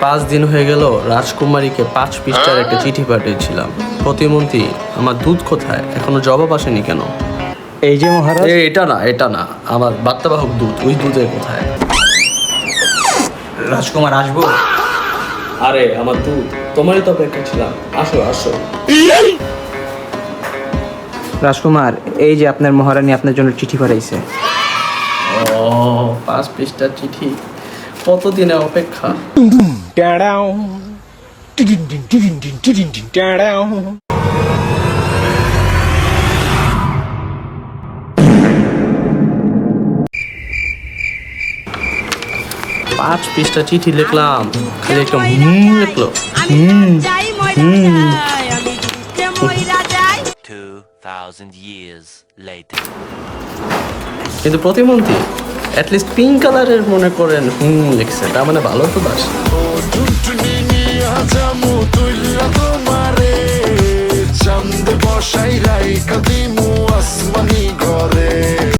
5 দিন হয়ে গেল রাজকুমারীকে 5 পৃষ্ঠার একটা চিঠি পাঠিয়েছিলাম। প্রতিমন্ত্রী, আমার দুধ কোথায়? এখনো জবাব আসেনি কেন? এই যে মহারাজ। এটা না, আমার বার্তাবাহক দুধ, ওই দুধের কোথায়? রাজকুমার আসবো? আরে আমার দুধ, তোমারই তো অপেক্ষা ছিলাম, আসো আসো। রাজকুমার, এই যে আপনার মহারানী আপনার জন্য চিঠি পাঠাইছে। ও 5 পৃষ্ঠার চিঠি, কতদিনের অপেক্ষা। পাঁচ পৃষ্ঠা চিঠি লিখলাম, খালি একটা লিখলো। 2000 years later. কিন্তু প্রতিমন্ত্রী অ্যাটলিস্ট পিঙ্ক কালারের মনে করেন লিখছে, তার মানে ভালো তো বাস। চাঁদ বসাই রাই কদিন